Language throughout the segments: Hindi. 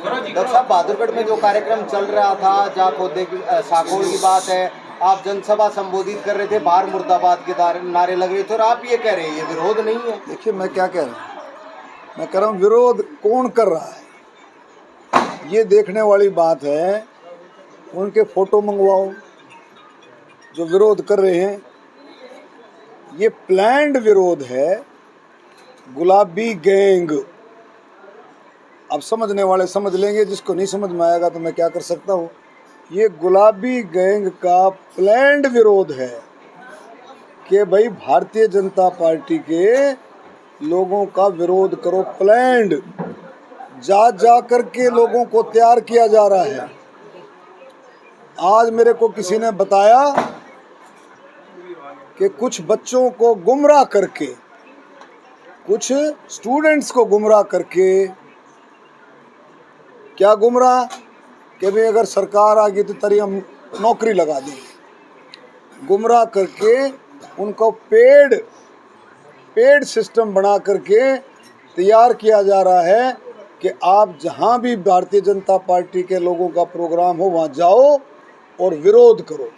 डॉक्टर साहब, बहादुरगढ़ में जो कार्यक्रम चल रहा था, जहाँ पौधे की साखोड़ की बात है, आप जनसभा संबोधित कर रहे थे, बाहर मुर्दाबाद के नारे लग रहे थे और आप ये कह रहे हैं ये विरोध नहीं है। देखिए मैं क्या कह रहा हूँ, मैं कह रहा हूँ विरोध कौन कर रहा है ये देखने वाली बात है। उनके फोटो मंगवाओ जो विरोध कर रहे हैं। ये प्लान्ड विरोध है, गुलाबी गैंग। अब समझने वाले समझ लेंगे, जिसको नहीं समझ में आएगा तो मैं क्या कर सकता हूँ। ये गुलाबी गैंग का प्लान्ड विरोध है कि भाई भारतीय जनता पार्टी के लोगों का विरोध करो। प्लान्ड जा करके लोगों को तैयार किया जा रहा है। आज मेरे को किसी ने बताया कि कुछ बच्चों को गुमराह करके, कुछ स्टूडेंट्स को गुमराह करके, क्या गुमराह कि भाई अगर सरकार आ गई तो तेरी हम नौकरी लगा देंगे। गुमराह करके उनको पेड सिस्टम बना करके तैयार किया जा रहा है कि आप जहां भी भारतीय जनता पार्टी के लोगों का प्रोग्राम हो वहां जाओ और विरोध करो।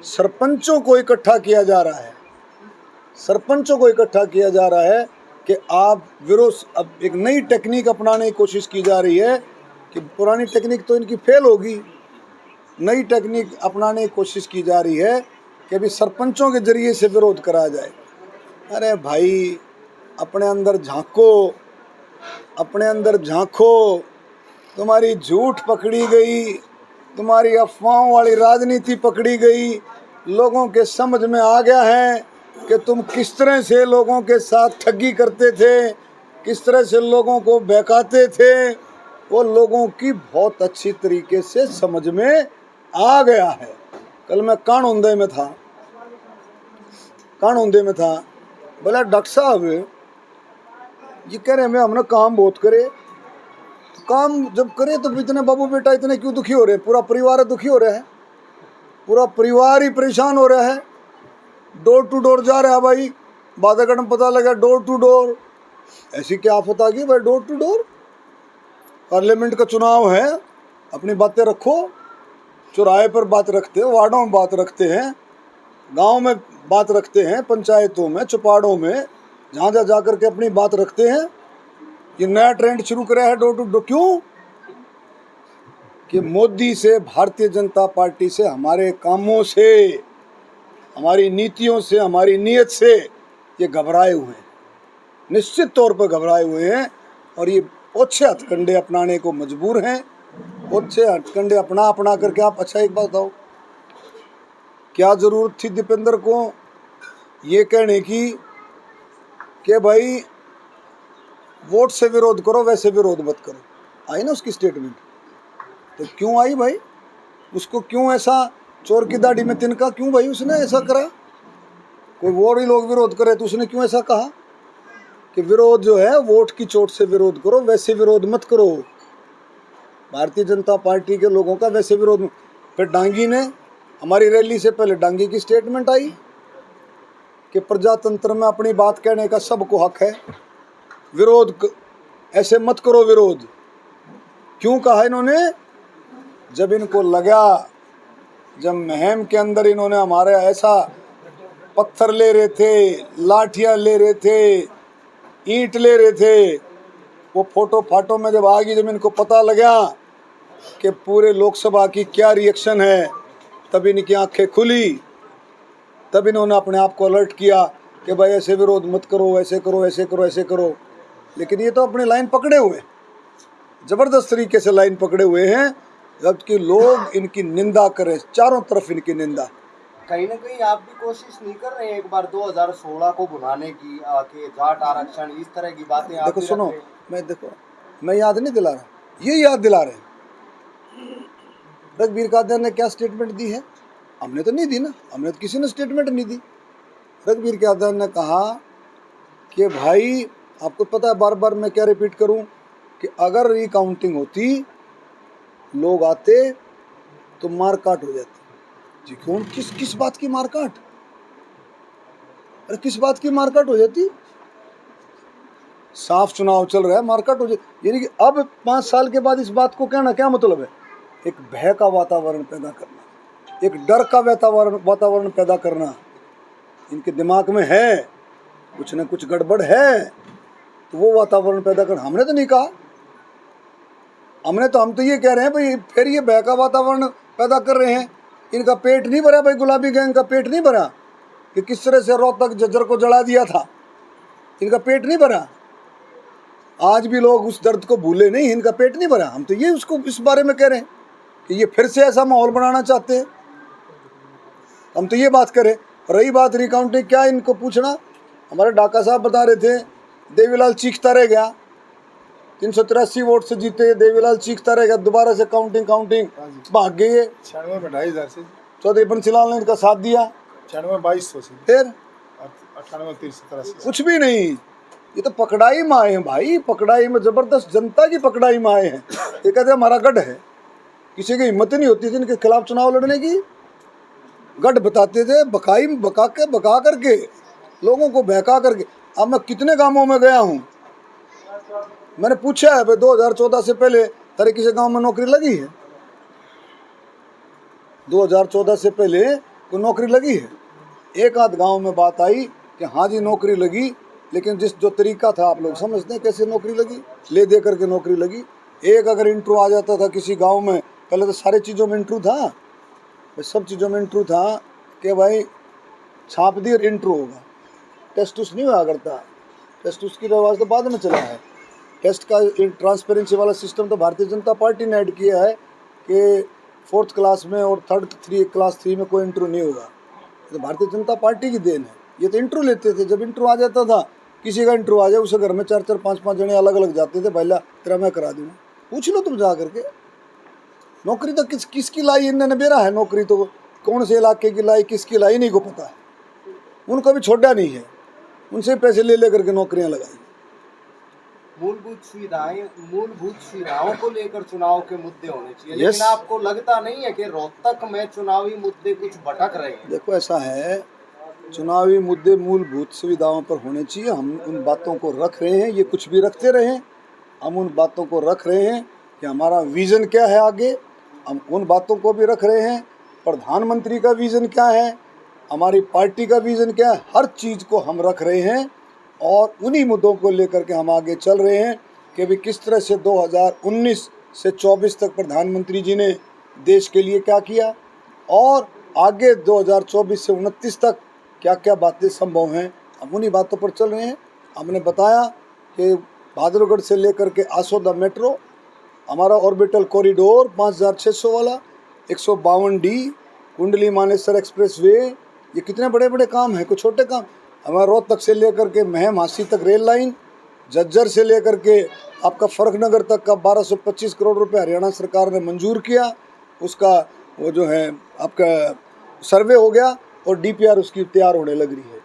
सरपंचों को इकट्ठा किया जा रहा है, सरपंचों को इकट्ठा किया जा रहा है कि आप विरोध। अब एक नई टेक्निक अपनाने की कोशिश की जा रही है कि पुरानी टेक्निक तो इनकी फेल होगी। नई टेक्निक अपनाने की कोशिश की जा रही है कि अभी सरपंचों के जरिए से विरोध कराया जाए। अरे भाई, अपने अंदर झांको, अपने अंदर झांको। तुम्हारी झूठ पकड़ी गई, तुम्हारी अफवाहों वाली राजनीति पकड़ी गई। लोगों के समझ में आ गया है कि तुम किस तरह से लोगों के साथ ठगी करते थे, किस तरह से लोगों को बहकाते थे। वो लोगों की बहुत अच्छी तरीके से समझ में आ गया है। कल मैं कानूंदे में था, बोला डॉक्टर साहब ये कह रहे हैं हमने काम बहुत करे। तो काम जब करे तो इतने बाबू बेटा इतने क्यों दुखी हो रहे हैं? पूरा परिवार दुखी हो रहा है, पूरा परिवार ही परेशान हो रहा है। डोर टू डोर जा रहा है भाई। बादागढ़ में पता लगा डोर टू डोर। ऐसी क्या आफत आ गई भाई? डोर टू डोर, पार्लियामेंट का चुनाव है, अपनी बातें रखो। चौराहे पर बात रखते हैं, वार्डों में बात रखते हैं, गांव में बात रखते हैं, पंचायतों में, चौपाड़ों में, जहाँ जहाँ जा करके अपनी बात रखते हैं। ये नया ट्रेंड शुरू करा है डोर टू डोर। क्यों? कि मोदी से, भारतीय जनता पार्टी से, हमारे कामों से, हमारी नीतियों से, हमारी नीयत से ये घबराए हुए हैं, निश्चित तौर पर घबराए हुए हैं। और ये ओछे हथकंडे अपनाने को मजबूर हैं। ओछे हथकंडे अपना करके। आप अच्छा एक बात बताओ, क्या ज़रूरत थी दीपेंद्र को ये कहने की कि भाई वोट से विरोध करो, वैसे विरोध मत करो? आई ना उसकी स्टेटमेंट। तो क्यों आई भाई? उसको क्यों ऐसा चोर की दाढ़ी में तिनका? क्यों भाई उसने ऐसा करा? कोई और ही लोग विरोध करे तो उसने क्यों ऐसा कहा कि विरोध जो है वोट की चोट से विरोध करो, वैसे विरोध मत करो? भारतीय जनता पार्टी के लोगों का वैसे विरोध। फिर डांगी ने, हमारी रैली से पहले डांगी की स्टेटमेंट आई कि प्रजातंत्र में अपनी बात कहने का सबको हक है, विरोध ऐसे मत करो विरोध। क्यों कहा इन्होंने? जब इनको लगा, जब मुहिम के अंदर इन्होंने हमारे ऐसा पत्थर ले रहे थे, लाठियां ले रहे थे, ईंट ले रहे थे, वो फोटो फाटो में जब आ गई, जब इनको पता लगा कि पूरे लोकसभा की क्या रिएक्शन है, तब इनकी आंखें खुली। तब इन्होंने अपने आप को अलर्ट किया कि भाई ऐसे विरोध मत करो, ऐसे करो, ऐसे करो, ऐसे करो। लेकिन ये तो अपनी लाइन पकड़े हुए, ज़बरदस्त तरीके से लाइन पकड़े हुए हैं, जबकि लोग इनकी निंदा करें, चारों तरफ इनकी निंदा। कहीं ना कहीं आप भी कोशिश नहीं कर रहे हैं एक बार 2016 को भुनाने की, कि जाट आरक्षण, इस तरह की बातें आप देखो भी सुनो, रख रहे हैं? मैं याद नहीं दिला रहा, ये याद दिला रहे हैं। रघुवीर कादियान ने क्या स्टेटमेंट दी है? हमने तो नहीं दी ना, हमने तो किसी ने स्टेटमेंट नहीं दी। रघुवीर कादियान ने कहा कि भाई आपको पता है, बार बार मैं क्या रिपीट करूं, कि अगर रिकाउंटिंग होती, लोग आते तो मारकाट हो जाती। जी कौन? किस बात की मारकाट? अरे किस बात की मारकाट हो जाती? साफ चुनाव चल रहा है, मार्केट हो जाए। यानी कि अब 5 साल के बाद इस बात को कहना क्या मतलब है? एक भय का वातावरण पैदा करना, एक डर का वातावरण पैदा करना। इनके दिमाग में है कुछ न कुछ गड़बड़ है, तो वो वातावरण पैदा करना। हमने तो नहीं कहा, हम तो ये कह रहे हैं भाई, फिर ये भय का वातावरण पैदा कर रहे हैं। इनका पेट नहीं भरा भाई, गुलाबी गैंग का पेट नहीं भरा कि किस तरह से रोहतक झज्जर को जला दिया था। इनका पेट नहीं भरा, आज भी लोग उस दर्द को भूले नहीं, इनका पेट नहीं भरा। हम तो ये उसको इस बारे में कह रहे हैं कि ये फिर से ऐसा माहौल बनाना चाहते हैं। हम तो ये बात करें। रही बात रिकाउंटिंग, क्या इनको पूछना? हमारे डाका साहब बता रहे थे देवीलाल चीखता रह गया, 383 वोट से जीते, देवीलाल चीखता रह गया, दोबारा से काउंटिंग भाग गई है। 96 में 2,500 से, चौधरी बंसीलाल ने इनका साथ दिया, 96 2200 से, फिर 98 387 कुछ भी नहीं। ये तो पकड़ाई में आए हैं भाई, पकड़ाई में, जबरदस्त जनता की पकड़ाई में आए हैं। ये कहते हैं हमारा गढ़ है, किसी की हिम्मत नहीं होती थी इनके खिलाफ चुनाव लड़ने की। गढ़ बताते थे, बका करके लोगों को बहका करके। अब मैं कितने गांवों में गया हूँ, मैंने पूछा है भाई 2014 से पहले तेरे किसी गांव में नौकरी लगी है? 2014 से पहले कोई नौकरी लगी है? एक आध गांव में बात आई कि हाँ जी नौकरी लगी, लेकिन जो तरीका था आप लोग समझते हैं कैसे नौकरी लगी, ले दे करके नौकरी लगी। एक अगर इंटरव्यू आ जाता था किसी गांव में, पहले तो सारी चीज़ों में इंटरव्यू था, सब चीज़ों में इंटरव्यू था कि भाई छाप दी और इंटरव्यू होगा, टेस्ट उस नहीं हुआ करता। टेस्ट उसकी रिवाज तो बाद में चला है। टेस्ट का ट्रांसपेरेंसी वाला सिस्टम तो भारतीय जनता पार्टी ने ऐड किया है कि 4th क्लास में और क्लास 3 में कोई इंटरव्यू नहीं होगा। तो भारतीय जनता पार्टी की देन है। ये तो इंटरव्यू लेते थे, जब इंटरव्यू आ जाता था, किसी का इंटरव्यू आ जाए, उसे घर में 4-4 5-5 जने अलग अलग जाते थे, पहला तेरा मैं करा दूँगा। पूछ लो तुम जा करके। नौकरी तो किसकी लाई इन्होंने बेरा है, नौकरी तो कौन से इलाके की लाई, किसकी लाई नहीं को पता है। उनको भी छोड़ा नहीं है, उनसे पैसे ले करके नौकरियां लगाई। मूलभूत सुविधाओं को लेकर चुनाव के मुद्दे होने चाहिए, लेकिन आपको लगता नहीं है कि रोहतक में चुनावी मुद्दे कुछ भटक रहे हैं? देखो ऐसा है, चुनावी मुद्दे मूलभूत सुविधाओं पर होने चाहिए। हम उन बातों को रख रहे हैं, ये कुछ भी रखते रहें, हम उन बातों को रख रहे हैं कि हमारा विज़न क्या है आगे, हम उन बातों को भी रख रहे हैं। प्रधानमंत्री का विज़न क्या है, हमारी पार्टी का विज़न क्या है, हर चीज़ को हम रख रहे हैं और उन्हीं मुद्दों को लेकर के हम आगे चल रहे हैं कि भी किस तरह से 2019 से 24 तक प्रधानमंत्री जी ने देश के लिए क्या किया और आगे 2024 से 29 तक क्या क्या बातें संभव हैं, हम उन्हीं बातों पर चल रहे हैं। हमने बताया कि बहादुरगढ़ से लेकर के आसोदा मेट्रो, हमारा ऑर्बिटल कॉरिडोर 5600 वाला, 152D, कुंडली मानेसर एक्सप्रेसवे, ये कितने बड़े बड़े काम हैं, कुछ छोटे काम। हमारा रोहतक से लेकर के महम हांसी तक रेल लाइन, झज्जर से लेकर के आपका फर्रुखनगर तक का 1225 करोड़ रुपए हरियाणा सरकार ने मंजूर किया। उसका वो जो है आपका सर्वे हो गया और DPR उसकी तैयार होने लग रही है।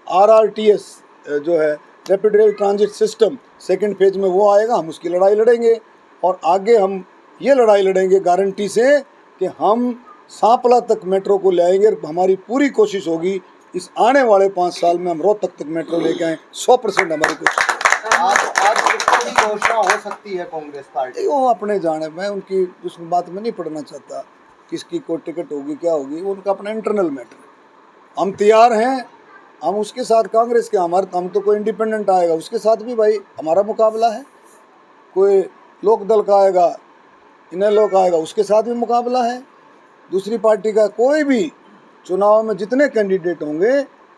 RRTS जो है rapid rail transit system, second phase में वो आएगा, हम उसकी लड़ाई लड़ेंगे और आगे हम ये लड़ाई लड़ेंगे गारंटी से कि हम सांपला तक मेट्रो को ले आएंगे। हमारी पूरी कोशिश होगी इस आने वाले 5 साल में हम रोहतक तक मेट्रो लेके आए, 100% हमारी कोशिश। आज किसकी घोषणा हो सकती है कांग्रेस पार्टी? वो अपने जाने, मैं उनकी उस बात में नहीं पढ़ना चाहता, किसकी को टिकट होगी क्या होगी, वो उनका अपना इंटरनल मैटर। हम तैयार हैं, हम उसके साथ कांग्रेस के, हम तो कोई इंडिपेंडेंट आएगा उसके साथ भी भाई हमारा मुकाबला है, कोई लोक दल का आएगा, इन्हें लोग आएगा उसके साथ भी मुकाबला है, दूसरी पार्टी का कोई भी। चुनाव में जितने कैंडिडेट होंगे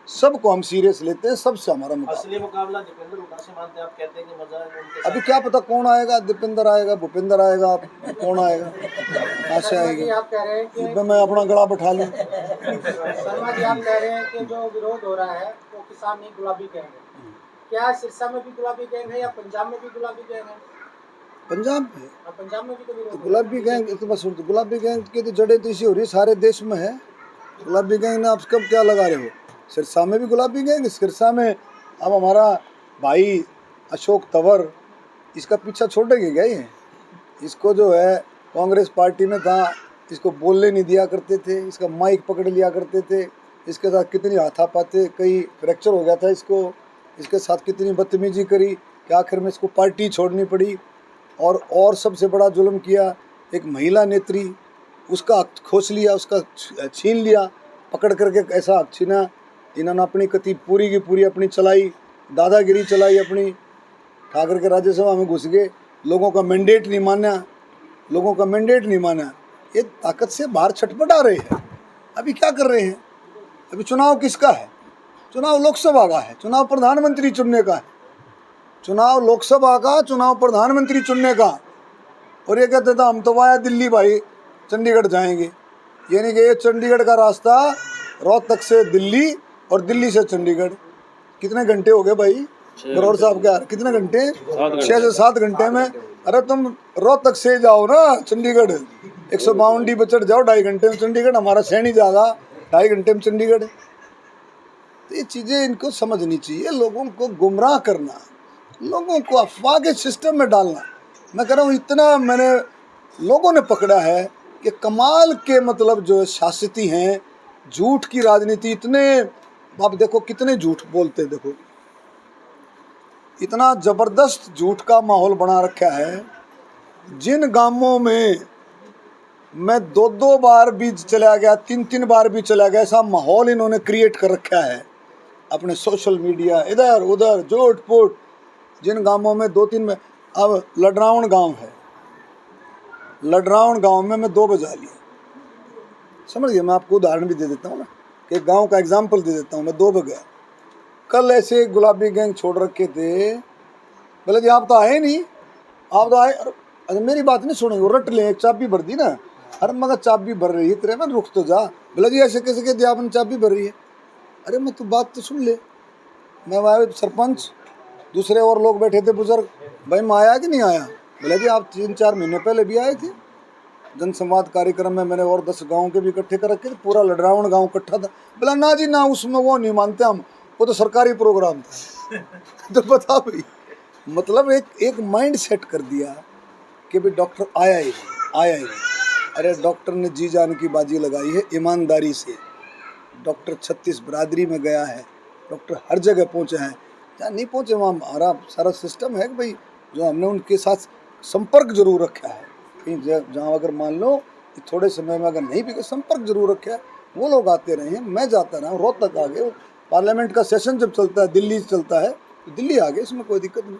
सबको हम सीरियस लेते हैं, सबसे हमारा असली मुकाबला दीपेंद्र हुड्डा से मानते हैं आप? कहते हैं कि मजा है उनके अभी क्या पता कौन आएगा, दीपेंद्र आएगा, भूपेंद्र आएगा, कौन आएगा, कहाँ से आएगी। आप कह रहे हैं कि मैं अपना गला बैठा लूँ। शर्मा जी, आप कह रहे हैं कि जो विरोध हो रहा है वो किसान नहीं गुलाबी गैंग है। क्या सिरसा में भी गुलाबी गैंग है या पंजाब में भी गुलाबी गैंग है? पंजाब में, पंजाब में भी तो विरोध गुलाबी गैंग तो बस, गुलाबी गैंग की तो जड़ें तो इसी हो रही सारे देश में है। गुलाबी गैंग ने आप कब क्या लगा रहे हो? सिरसा में भी गुलाबी गैंग, सिरसा में अब हमारा भाई अशोक तंवर, इसका पीछा छोड़ेंगे क्या ये? इसको जो है कांग्रेस पार्टी में था, इसको बोलने नहीं दिया करते थे, इसका माइक पकड़ लिया करते थे, इसके साथ कितनी हाथापाते, कई फ्रैक्चर हो गया था इसको, इसके साथ कितनी बदतमीजी करी, कि आखिर में इसको पार्टी छोड़नी पड़ी। और सबसे बड़ा जुल्म किया, एक महिला नेत्री, उसका हक खोस लिया, उसका छीन लिया, पकड़ करके ऐसा हक छीना। इन्होंने अपनी कति पूरी की पूरी अपनी चलाई, दादागिरी चलाई अपनी, ठाकर के राज्यसभा में घुस गए, लोगों का मैंडेट नहीं माना, लोगों का मैंडेट नहीं माना। ये ताकत से बाहर छटपटा रहे हैं। अभी क्या कर रहे हैं? अभी चुनाव किसका है? चुनाव लोकसभा का है, चुनाव प्रधानमंत्री चुनने का है, चुनाव लोकसभा का, चुनाव प्रधानमंत्री चुनने का। और ये कहते थे हम तो वाया दिल्ली भाई चंडीगढ़ जाएंगे, यानी कि ये चंडीगढ़ का रास्ता रोहतक से दिल्ली और दिल्ली से चंडीगढ़ कितने घंटे हो गए भाई? बरौर साहब क्या कितने घंटे? 6 से 7 घंटे में। अरे तुम रोहतक से जाओ ना चंडीगढ़, 152 डी बचट जाओ, 2.5 घंटे में चंडीगढ़। हमारा सैनी जाएगा 2.5 घंटे में चंडीगढ़। तो ये चीज़ें इनको समझनी चाहिए। लोगों को गुमराह करना, लोगों को अफवाह के सिस्टम में डालना। मैं कह रहा हूँ इतना मैंने लोगों ने पकड़ा है कि कमाल के मतलब जो शासिती हैं, झूठ की राजनीति, इतने आप देखो कितने झूठ बोलते, देखो इतना ज़बरदस्त झूठ का माहौल बना रखा है। जिन गांवों में मैं 2-2 बार भी चला गया, 3-3 बार भी चला गया, ऐसा माहौल इन्होंने क्रिएट कर रखा है अपने सोशल मीडिया, इधर उधर जोट पोट। जिन गांवों में 2-3 में, अब लडरावण गांव है, लडरावण गांव में मैं 2 बजा लिया, समझिए। मैं आपको उदाहरण भी दे देता हूँ ना, कि गांव का एग्जाम्पल दे देता हूँ। मैं 2 बजा, कल ऐसे गुलाबी गैंग छोड़ रखे थे, बोले जी आप तो आए नहीं, आप तो आए। अरे मेरी बात नहीं सुनेंगे, रट ले, एक चाबी भर दी ना। अरे मगर चाबी भर रही है तेरे में, रुक तो जा। बोला जी ऐसे कैसे कहते आपने चाबी भर रही है? अरे मैं तू बात तो सुन ले। मैं वहाँ सरपंच, दूसरे और लोग बैठे थे बुजुर्ग, भाई मैं आया कि नहीं आया? बोला जी आप 3-4 महीने पहले भी आए थे जनसंवाद कार्यक्रम में, मैंने और 10 गाँव के भी इकट्ठे कर रखे थे, पूरा लडरावण गाँव इकट्ठा था। बोला ना जी ना, उसमें वो नहीं मानते हम, वो तो सरकारी प्रोग्राम था। तो बता भाई, मतलब एक माइंड सेट कर दिया कि भाई डॉक्टर आया ही नहीं। अरे डॉक्टर ने जी जान की बाजी लगाई है ईमानदारी से। डॉक्टर 36 बरादरी में गया है, डॉक्टर हर जगह पहुंचे हैं। जहाँ नहीं पहुंचे वहाँ हमारा सारा सिस्टम है कि भाई जो हमने उनके साथ संपर्क जरूर रखा है, कहीं जहाँ अगर मान लो कि थोड़े समय में अगर नहीं भी संपर्क जरूर रखा है, वो लोग आते रहे हैं। मैं जाता रहा, रोहतक आ गए, पार्लियामेंट का सेशन जब चलता है, दिल्ली चलता है तो दिल्ली आ गए, इसमें कोई दिक्कत नहीं।